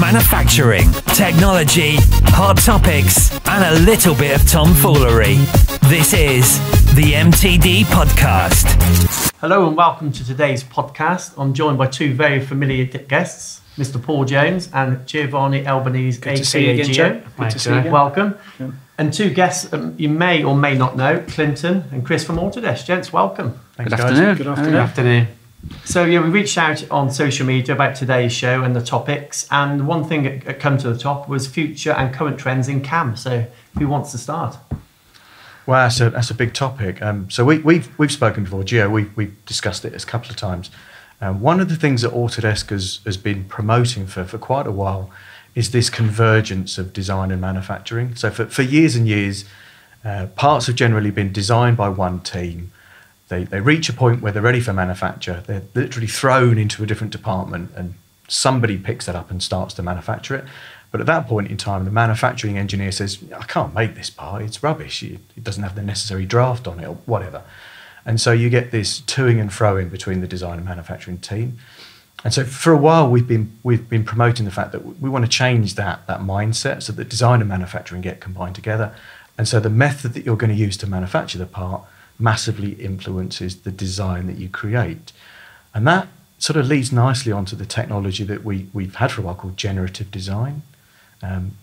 manufacturing, technology, hot topics, and a little bit of tomfoolery. This is the MTD Podcast. Hello and welcome to today's podcast. I'm joined by two very familiar guests, Mr. Paul Jones and Giovanni Albanese, Good to see you again, Joe. Good to see you again. Welcome. Yeah. And two guests you may or may not know, Clinton and Chris from Autodesk. Gents, welcome. Thanks, Good afternoon. Good afternoon. Good afternoon. So we reached out on social media about today's show and the topics, and one thing that came to the top was future and current trends in CAM. So who wants to start? Well, that's a big topic. So we've spoken before, Gio. We've discussed it a couple of times. One of the things that Autodesk has been promoting for quite a while is this convergence of design and manufacturing. So for years and years, parts have generally been designed by one team. They reach a point where they're ready for manufacture. They're literally thrown into a different department and somebody picks that up and starts to manufacture it. But at that point in time, the manufacturing engineer says, I can't make this part, it's rubbish. It doesn't have the necessary draft on it or whatever. And so you get this toing and froing between the design and manufacturing team. And so for a while, we've been promoting the fact that we want to change that mindset so that design and manufacturing get combined together. And so the method that you're going to use to manufacture the part massively influences the design that you create. And that sort of leads nicely onto the technology that we've had for a while called generative design. And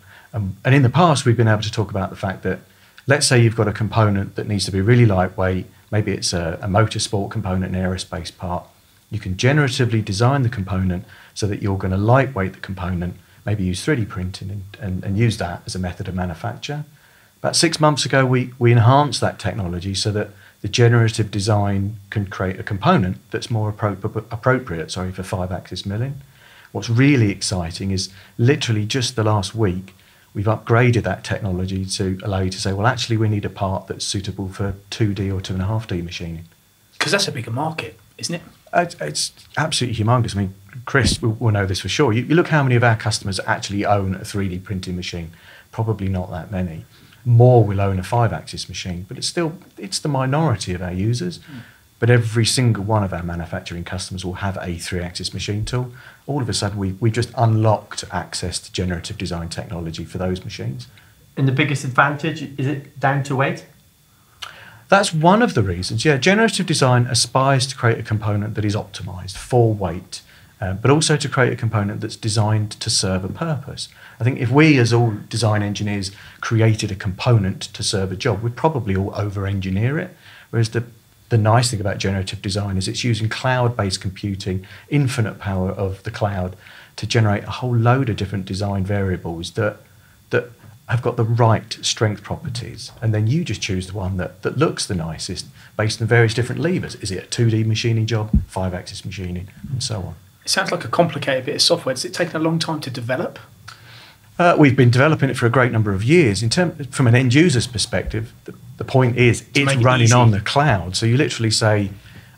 in the past, we've been able to talk about the fact that, let's say you've got a component that needs to be really lightweight, maybe it's a motorsport component, an aerospace part. You can generatively design the component so that you're going to lightweight the component, maybe use 3D printing and use that as a method of manufacture. About 6 months ago, we enhanced that technology so that the generative design can create a component that's more appropriate for 5-axis milling. What's really exciting is literally just the last week, we've upgraded that technology to allow you to say, well, actually, we need a part that's suitable for 2D or 2.5D machining. Because that's a bigger market, isn't it? It's absolutely humongous. I mean, Chris will know this for sure. You look how many of our customers actually own a 3D printing machine. Probably not that many. More will own a 5-axis machine, but it's the minority of our users. But every single one of our manufacturing customers will have a 3-axis machine tool. All of a sudden, we just unlocked access to generative design technology for those machines. And the biggest advantage, is it down to weight? That's one of the reasons. Yeah, generative design aspires to create a component that is optimized for weight, but also to create a component that's designed to serve a purpose. I think if we, as all design engineers, created a component to serve a job, we'd probably all over-engineer it. Whereas the nice thing about generative design is it's using cloud-based computing, infinite power of the cloud, to generate a whole load of different design variables that have got the right strength properties. And then you just choose the one that looks the nicest based on various different levers. Is it a 2D machining job, 5-axis machining, and so on? It sounds like a complicated bit of software. Has it taken a long time to develop? We've been developing it for a great number of years. From an end user's perspective, the point is it's running on the cloud. So you literally say,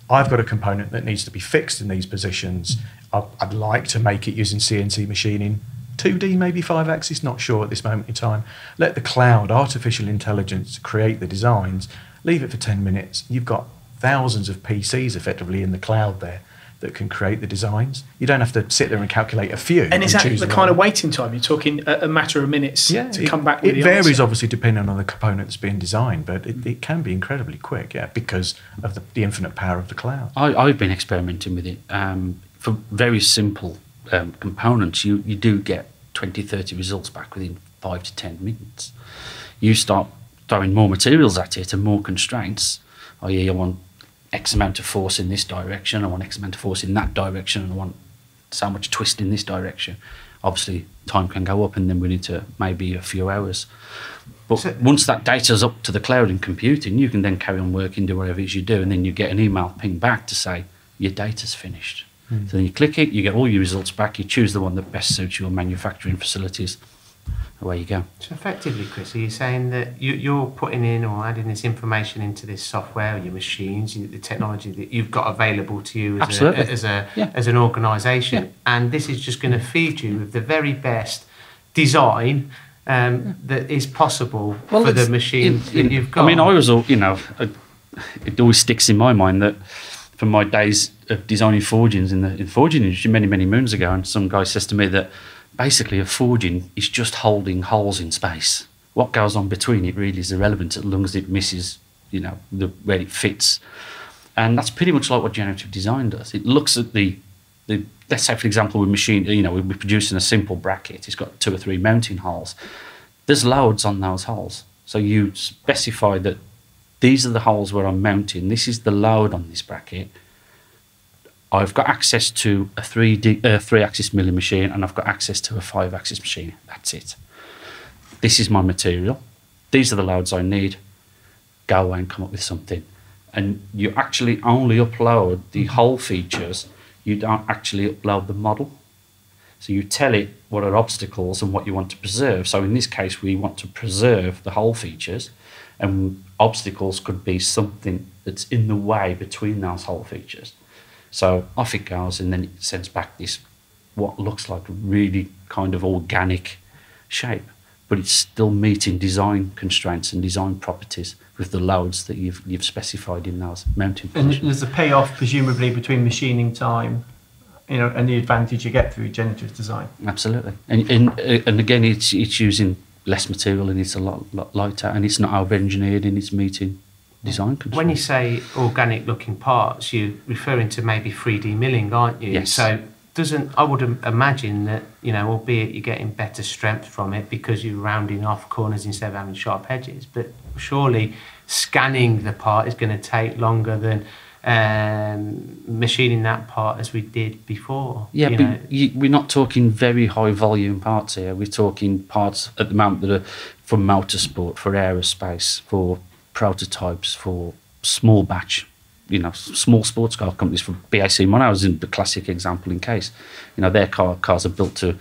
I've got a component that needs to be fixed in these positions. I'd like to make it using CNC machining. 2D, maybe 5-axis, not sure at this moment in time. Let the cloud, artificial intelligence, create the designs. Leave it for 10 minutes. You've got thousands of PCs effectively in the cloud there that can create the designs. You don't have to sit there and calculate a few. And is that the kind of waiting time? You're talking a matter of minutes to come back with the answer? It varies obviously depending on the component that's being designed, but it can be incredibly quick, because of the infinite power of the cloud. I've been experimenting with it. For very simple components, you do get 20, 30 results back within 5 to 10 minutes. You start throwing more materials at it and more constraints, i.e. I want X amount of force in this direction, I want X amount of force in that direction, and I want so much twist in this direction. Obviously, time can go up and then we need to maybe a few hours. But once that data's up to the cloud and computing, you can then carry on working, do whatever it is you do, and then you get an email ping back to say, your data's finished. So then you click it, you get all your results back, you choose the one that best suits your manufacturing facilities. Away you go. So effectively, Chris, are you saying that you're putting in or adding this information into this software, your machines, the technology that you've got available to you as an organisation, and this is just going to feed you with the very best design that is possible for the machine that you've got? I mean, it always sticks in my mind that from my days of designing forgings in the forging industry many, many moons ago, and some guy says to me that basically a forging is just holding holes in space. What goes on between it really is irrelevant as long as it misses, where it fits. And that's pretty much like what generative design does. It looks at the let's say, for example, with machine, we're producing a simple bracket. It's got 2 or 3 mounting holes. There's loads on those holes. So you specify that these are the holes where I'm mounting. This is the load on this bracket. I've got access to a 3-axis milling machine, and I've got access to a 5-axis machine. That's it. This is my material. These are the loads I need. Go away and come up with something. And you actually only upload the hole features. You don't actually upload the model. So you tell it what are obstacles and what you want to preserve. So in this case, we want to preserve the hole features, and obstacles could be something that's in the way between those hole features. So off it goes, and then it sends back this, what looks like a really kind of organic shape, but it's still meeting design constraints and design properties with the loads that you've specified in those mounting positions. And there's a payoff, presumably, between machining time, and the advantage you get through generative design. Absolutely. And again, it's using less material, and it's a lot lighter, and it's not over-engineered, and it's meeting design constraints. When you say organic looking parts, you're referring to maybe 3D milling, aren't you? Yes. So I would imagine that, albeit you're getting better strength from it because you're rounding off corners instead of having sharp edges, but surely scanning the part is going to take longer than machining that part as we did before. Yeah, but we're not talking very high volume parts here. We're talking parts at the moment that are for motorsport, for aerospace, for prototypes, for small batch, small sports car companies. For BAC Mono is the classic example in case. Their cars are built to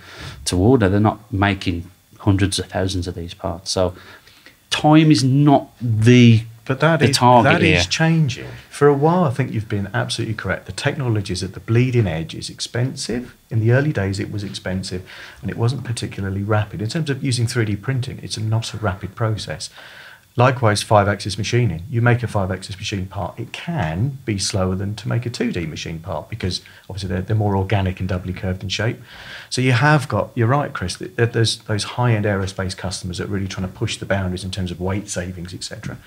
order. They're not making hundreds of thousands of these parts. So time is not the target that here. is changing. For a while, I think you've been absolutely correct. The technology is at the bleeding edge. Is expensive. In the early days, it was expensive, and it wasn't particularly rapid. In terms of using 3D printing, it's not a rapid process. Likewise, 5-axis machining. You make a 5-axis machine part, it can be slower than to make a 2D machine part because obviously they're more organic and doubly curved in shape. So you have got, you're right, Chris, there's those high-end aerospace customers that are really trying to push the boundaries in terms of weight savings, etc.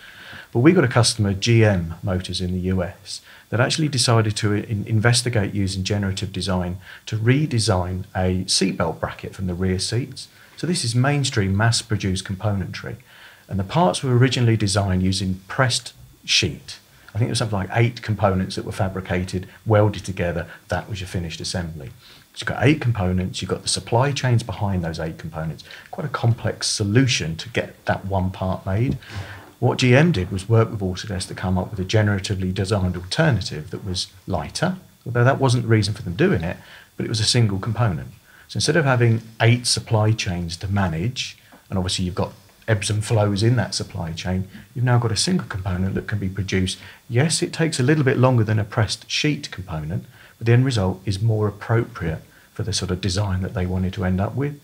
But we've got a customer, GM Motors in the US, that actually decided to investigate using generative design to redesign a seatbelt bracket from the rear seats. So this is mainstream mass-produced componentry. And the parts were originally designed using pressed sheet. I think it was something like 8 components that were fabricated, welded together. That was your finished assembly. So you've got 8 components. You've got the supply chains behind those 8 components. Quite a complex solution to get that one part made. What GM did was work with Autodesk to come up with a generatively designed alternative that was lighter, although that wasn't the reason for them doing it, but it was a single component. So instead of having 8 supply chains to manage, and obviously you've got ebbs and flows in that supply chain, you've now got a single component that can be produced. Yes, it takes a little bit longer than a pressed sheet component, but the end result is more appropriate for the sort of design that they wanted to end up with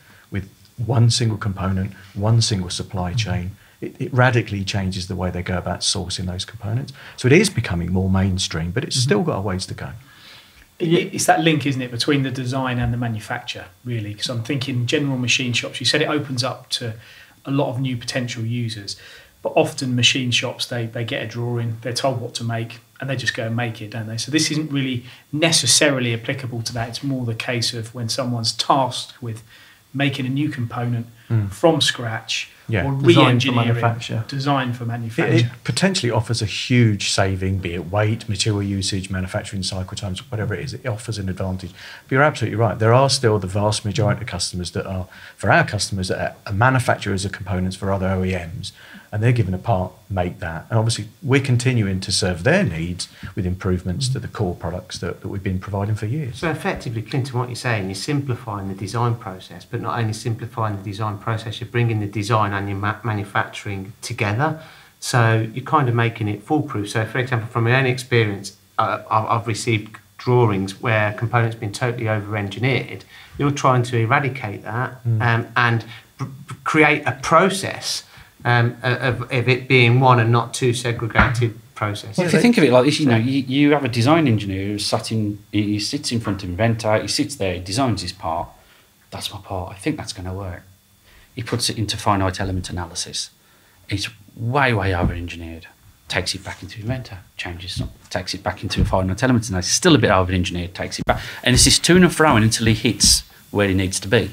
one single component, one single supply chain. It radically changes the way they go about sourcing those components. So it is becoming more mainstream, but it's still got a ways to go. It's that link, isn't it, between the design and the manufacture, really? Because I'm thinking general machine shops, you said it opens up to a lot of new potential users, but often machine shops, they get a drawing, they're told what to make, and they just go and make it, don't they? So this isn't really necessarily applicable to that. It's more the case of when someone's tasked with making a new component from scratch, or re-engineering, design for manufacture. It potentially offers a huge saving, be it weight, material usage, manufacturing cycle times, whatever it is. It offers an advantage. But you're absolutely right. There are still the vast majority of customers that are, for our customers, that are manufacturers of components for other OEMs, and they're given a part, make that. And obviously, we're continuing to serve their needs with improvements to the core products that we've been providing for years. So effectively, Clinton, what you're saying is simplifying the design process, but not only simplifying the design process, you're bringing the design and your manufacturing together. So you're kind of making it foolproof. So, for example, from my own experience, I've received drawings where components have been totally over-engineered. You're trying to eradicate that and create a process of it being one and not 2 segregated processes. Well, if you think of it like this, you have a design engineer who he sits in front of an inventor, he sits there, he designs his part, that's my part. I think that's going to work. He puts it into finite element analysis. It's way, way over-engineered. Takes it back into Inventor, changes some, takes it back into a finite element analysis. Still a bit over-engineered, takes it back. And it's this to and froing until he hits where he needs to be.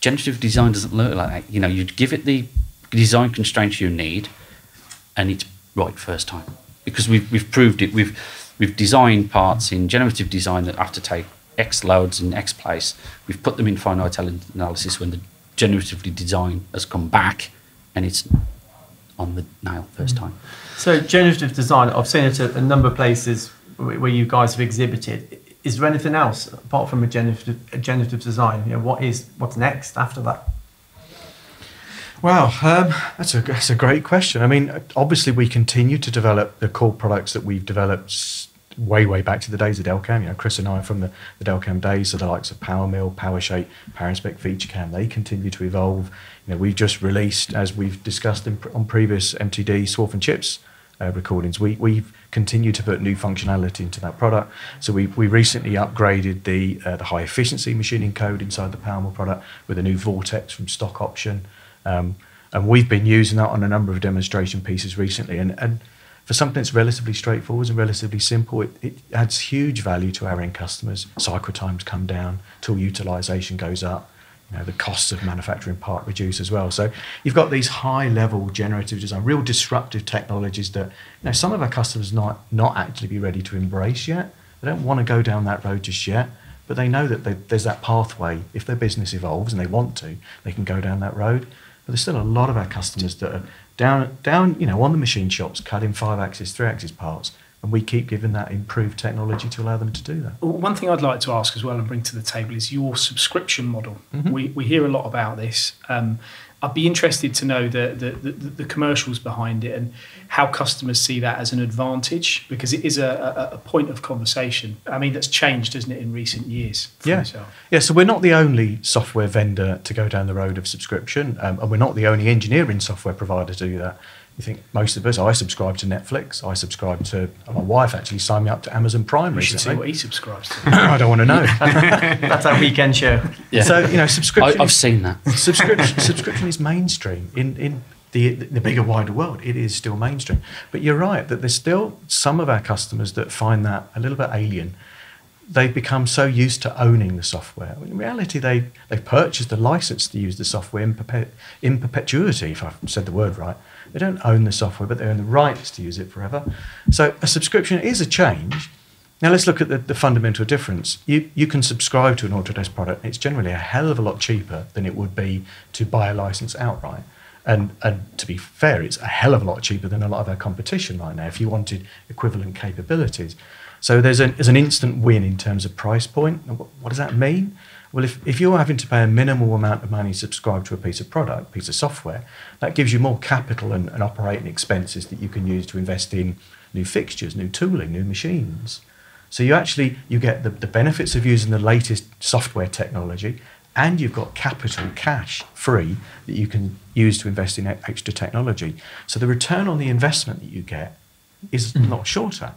Generative design doesn't look like that. You know, you'd give it the design constraints you need, and it's right first time. Because we've proved it. We've designed parts in generative design that have to take X loads in X place. We've put them in finite element analysis when the generatively design has come back, and it's on the nail first time. So generative design, I've seen it at a number of places where you guys have exhibited. Is there anything else apart from a generative design? You know, what's next after that? Well, that's a great question. I mean, obviously we continue to develop the core products that we've developed way back to the days of Delcam. You know, Chris and I are from the Delcam days, so the likes of PowerMill, PowerShape, PowerInspect, FeatureCam, they continue to evolve. You know, we've just released, as we've discussed on previous MTD Swarf and Chips recordings, we've continued to put new functionality into that product. So we recently upgraded the high efficiency machining code inside the PowerMill product with a new Vortex from stock option. And we've been using that on a number of demonstration pieces recently. And for something that's relatively straightforward and relatively simple, it adds huge value to our end customers. Cycle times come down, tool utilization goes up, you know, the costs of manufacturing part reduce as well. So you've got these high-level generative design, real disruptive technologies that, you know, some of our customers not actually be ready to embrace yet. They don't want to go down that road just yet, but they know that there's that pathway. If their business evolves and they want to, they can go down that road. But there's still a lot of our customers that are down, you know, on the machine shops, cutting 5-axis, 3-axis parts, and we keep giving that improved technology to allow them to do that. Well, one thing I'd like to ask as well and bring to the table is your subscription model. Mm-hmm. We hear a lot about this. I'd be interested to know the commercials behind it and how customers see that as an advantage, because it is a point of conversation. I mean, that's changed, hasn't it, in recent years? Yeah. So we're not the only software vendor to go down the road of subscription, and we're not the only engineering software provider to do that. You think most of us, I subscribe to Netflix, I subscribe to, my wife actually signed me up to Amazon Prime recently. You should see what he subscribes to. I don't want to know. That's our weekend show. Yeah. So, you know, subscription... I've seen that. Subscription is mainstream. In the bigger, wider world, it is still mainstream. But you're right, that there's still some of our customers that find that a little bit alien. They've become so used to owning the software. In reality, they've purchased a license to use the software in perpetuity, if I've said the word right. They don't own the software, but they own the rights to use it forever. So a subscription is a change. Now let's look at the fundamental difference. You can subscribe to an Autodesk product. It's generally a hell of a lot cheaper than it would be to buy a license outright. And to be fair, it's a hell of a lot cheaper than a lot of our competition right now if you wanted equivalent capabilities. So there's an instant win in terms of price point. What does that mean? Well, if you're having to pay a minimal amount of money to subscribe to a piece of product, piece of software, that gives you more capital and operating expenses that you can use to invest in new fixtures, new tooling, new machines. So you get the benefits of using the latest software technology, and you've got capital, cash, free, that you can use to invest in extra technology. So the return on the investment that you get is a lot shorter.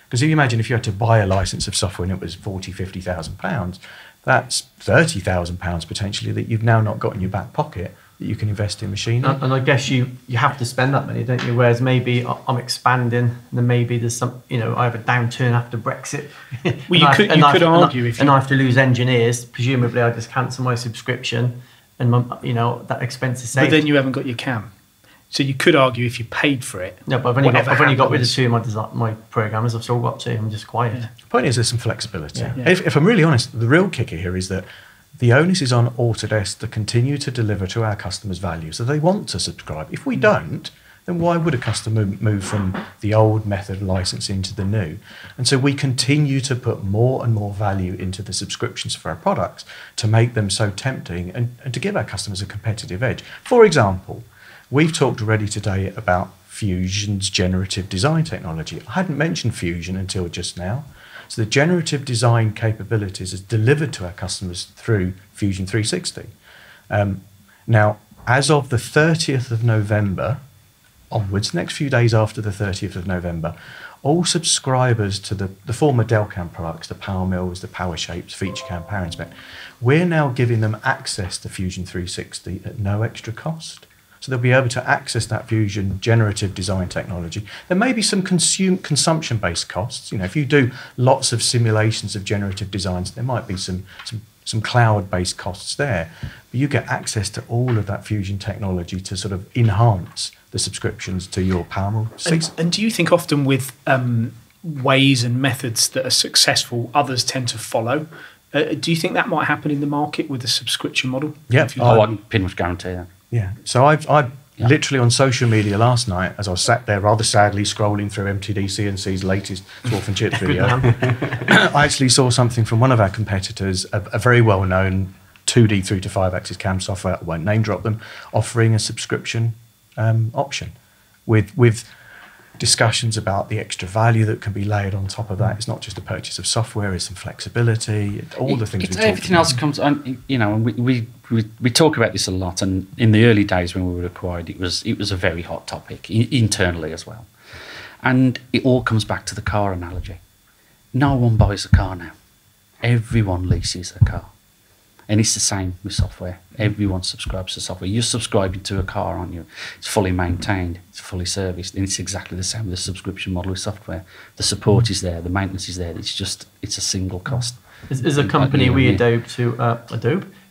Because if you imagine if you had to buy a license of software and it was £40,000, £50,000, that's £30,000 potentially that you've now not got in your back pocket that you can invest in machinery. And I guess you have to spend that money, don't you? Whereas maybe I'm expanding, and then maybe there's some, you know, I have a downturn after Brexit. Well, you could argue if I have to lose engineers, presumably I just cancel my subscription, and you know that expense is saved. But then you haven't got your CAM. So you could argue if you paid for it. No, but I've only got rid of two of my programmers. I've still got two. I'm just quiet. Yeah. The point is there's some flexibility. Yeah. If I'm really honest, the real kicker here is that the onus is on Autodesk to continue to deliver to our customers value. So they want to subscribe. If we don't, then why would a customer move from the old method of licensing to the new? And so we continue to put more and more value into the subscriptions for our products to make them so tempting and to give our customers a competitive edge. For example, we've talked already today about Fusion's generative design technology. I hadn't mentioned Fusion until just now. So the generative design capabilities is delivered to our customers through Fusion 360. Now, as of the 30th of November onwards, next few days after the 30th of November, all subscribers to the former Delcam products, the PowerMills, the PowerShapes, FeatureCam, PowerInspect, we're now giving them access to Fusion 360 at no extra cost. So they'll be able to access that Fusion generative design technology. There may be some consumption-based costs. If you do lots of simulations of generative designs, there might be some cloud-based costs there. But you get access to all of that Fusion technology to sort of enhance the subscriptions to your PowerMill. And do you think often with ways and methods that are successful, others tend to follow? Do you think that might happen in the market with the subscription model? Yeah. I can pretty much guarantee that. Yeah. So I literally on social media last night, as I was sat there rather sadly scrolling through MTD CNC's latest Dwarf and Chip video, I actually saw something from one of our competitors, a very well-known 2D 3 to 5 axis CAM software, I won't name drop them, offering a subscription option with discussions about the extra value that can be laid on top of that. It's not just a purchase of software, it's some flexibility, all the things. Everything else comes on, and we talk about this a lot, and in the early days when we were acquired, it was a very hot topic internally as well. And it all comes back to the car analogy. No one buys a car now. Everyone leases a car. And it's the same with software. Everyone subscribes to software. You're subscribing to a car, aren't you? It's fully maintained, it's fully serviced, and it's exactly the same with the subscription model with software. The support is there, the maintenance is there. It's a single cost. As a company, we Adobe.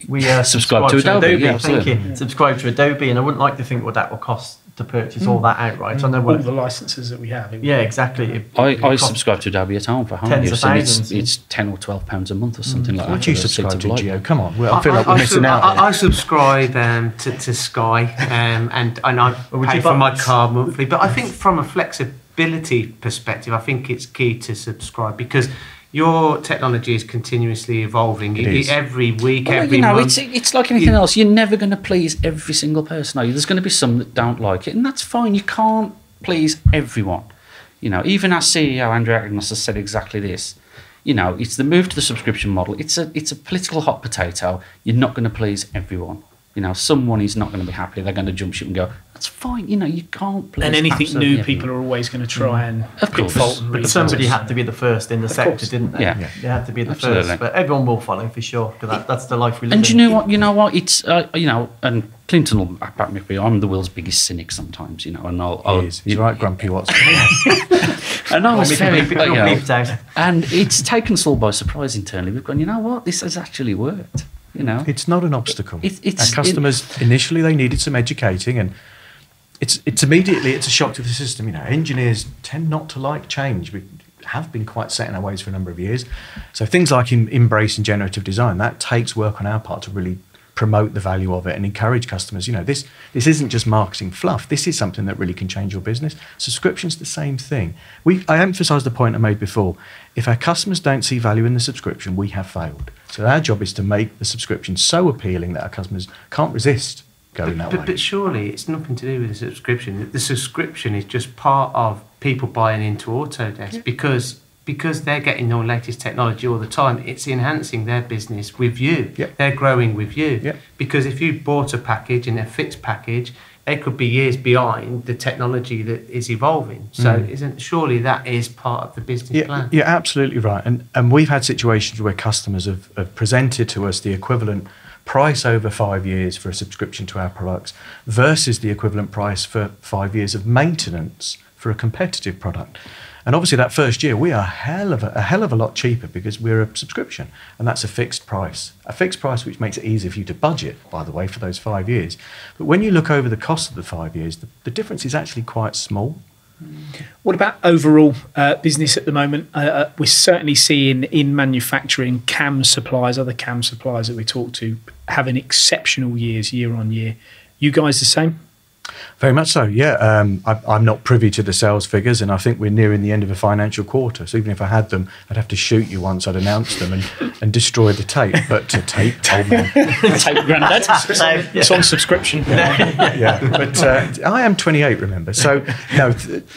We subscribe to Adobe. Yeah, thank you. Yeah. Subscribe to Adobe, and I wouldn't like to think what that will cost to purchase all that outright. I know all the licenses that we have. Yeah, exactly. I subscribe to Adobe at home for home use, and it's £10 or £12 a month or something like that. What do you subscribe to, Gio? Come on, I feel like we're missing out. I subscribe to Sky, and I pay for my car monthly. But I think from a flexibility perspective, I think it's key to subscribe because your technology is continuously evolving. Every week, every month. It's like anything else. You're never going to please every single person, are you? There's going to be some that don't like it, and that's fine. You can't please everyone. Even our CEO, Andrew Agnos, has said exactly this. It's the move to the subscription model. It's a political hot potato. You're not going to please everyone. Someone is not going to be happy. They're going to jump ship and go, that's fine. You can't please. And anything new, people are always going to try and pick fault. But somebody had to be the first in the sector, didn't they? Yeah. They had to be the first. But everyone will follow for sure, because that's the life we live in. And you know what? It's, and Clinton will back me up. I'm the world's biggest cynic sometimes, and He's right, Grumpy Watson. And I was and it's taken us all by surprise internally. We've gone, you know what? This has actually worked. It's not an obstacle. Our customers initially they needed some educating, and it's immediately a shock to the system. Engineers tend not to like change. We have been quite set in our ways for a number of years. So things like embracing generative design, that takes work on our part to really promote the value of it and encourage customers. This isn't just marketing fluff. This is something that really can change your business. Subscription's the same thing. I emphasised the point I made before. If our customers don't see value in the subscription, we have failed. So our job is to make the subscription so appealing that our customers can't resist going that way. But surely it's nothing to do with the subscription. The subscription is just part of people buying into Autodesk because they're getting your latest technology all the time. It's enhancing their business with you. Yep. They're growing with you. Yep. Because if you bought a package and a fixed package, they could be years behind the technology that is evolving. So surely that is part of the business plan? You're absolutely right. And we've had situations where customers have presented to us the equivalent price over 5 years for a subscription to our products versus the equivalent price for 5 years of maintenance for a competitive product. And obviously that first year we are a hell of a lot cheaper because we're a subscription, and that's a fixed price. A fixed price which makes it easier for you to budget, by the way, for those 5 years. But when you look over the cost of the 5 years, the difference is actually quite small. What about overall business at the moment? We're certainly seeing in manufacturing CAM suppliers, other CAM suppliers that we talk to, having exceptional years year on year. You guys the same? Very much so, yeah. I'm not privy to the sales figures, and I think we're nearing the end of a financial quarter. So even if I had them, I'd have to shoot you once I'd announced them and destroy the tape. But to tape, old man. Tape, Grandad. It's on subscription. Yeah, but I am 28, remember. So no,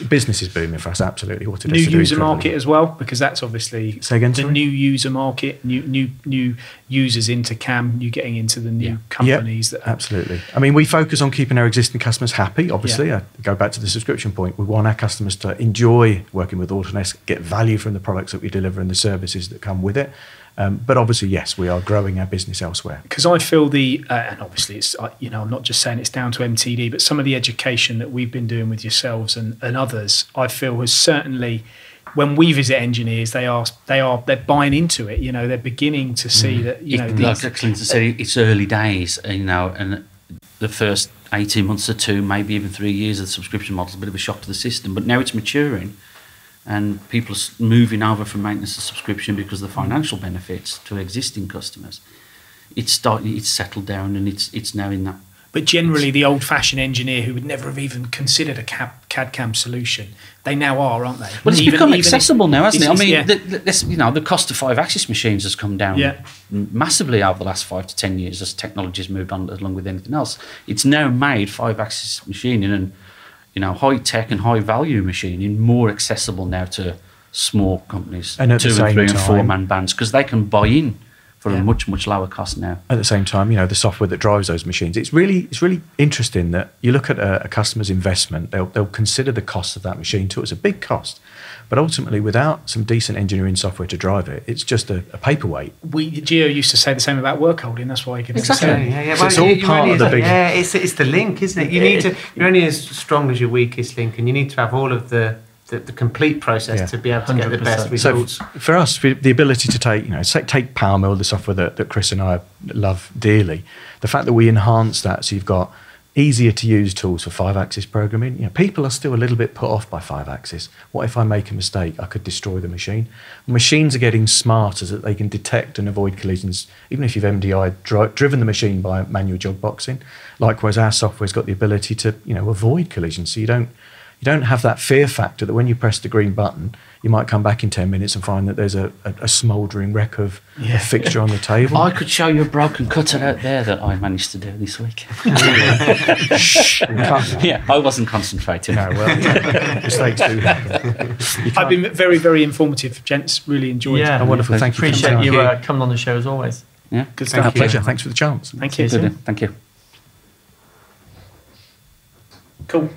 business is booming for us, absolutely. New user market as well, because that's obviously Say again, the new user market, new users into CAM, you're getting into the new companies. Yep, absolutely. I mean, we focus on keeping our existing customers happy, obviously. Yeah. I go back to the subscription point. We want our customers to enjoy working with Autodesk, get value from the products that we deliver and the services that come with it. But obviously, yes, we are growing our business elsewhere. Because I feel and obviously it's, I'm not just saying it's down to MTD, but some of the education that we've been doing with yourselves and others, I feel has certainly, when we visit engineers, they're buying into it. They're beginning to see that. Like excellent to say, it's early days. And the first 18 months or two, maybe even 3 years of the subscription model is a bit of a shock to the system. But now it's maturing, and people are moving over from maintenance to subscription because of the financial benefits to existing customers. It's settled down, and it's now in that. But generally, the old-fashioned engineer who would never have even considered a CAD/CAM solution, they now are, aren't they? Well, it's become accessible now, hasn't it? I mean, the cost of 5-axis machines has come down massively over the last 5 to 10 years as technology's moved on along with anything else. It's now made 5-axis machining and high-tech and high-value machining more accessible now to small companies, and at 2 the same and 3 and time, 4-man bands, because they can buy in for a much, much lower cost now. At the same time, the software that drives those machines, it's really interesting that you look at a customer's investment, they'll consider the cost of that machine too. It's a big cost. But ultimately, without some decent engineering software to drive it, it's just a paperweight. Gio used to say the same about work holding. That's why you can exactly. So it's all part of the big. Yeah, it's the link, isn't it? You're only as strong as your weakest link, and you need to have all of the complete process to be able to get the best results. So for us, the ability to take PowerMill, the software that Chris and I love dearly, the fact that we enhance that, so you've got easier to use tools for 5-axis programming. People are still a little bit put off by 5-axis. What if I make a mistake? I could destroy the machine. Machines are getting smarter so that they can detect and avoid collisions, even if you've MDI driven the machine by manual jog boxing. Likewise, our software's got the ability to avoid collisions, so you don't have that fear factor that when you press the green button, you might come back in 10 minutes and find that there's a smouldering wreck of a fixture on the table. I could show you a broken cutter out there that I managed to do this week. I wasn't concentrating. No, well, mistakes do happen. I've been very, very informative, gents. Really enjoyed it. Yeah, wonderful. Thank you. Appreciate you coming on the show as always. Yeah, good stuff. Our pleasure. Thanks for the chance. Thank you. Thank you. Cool.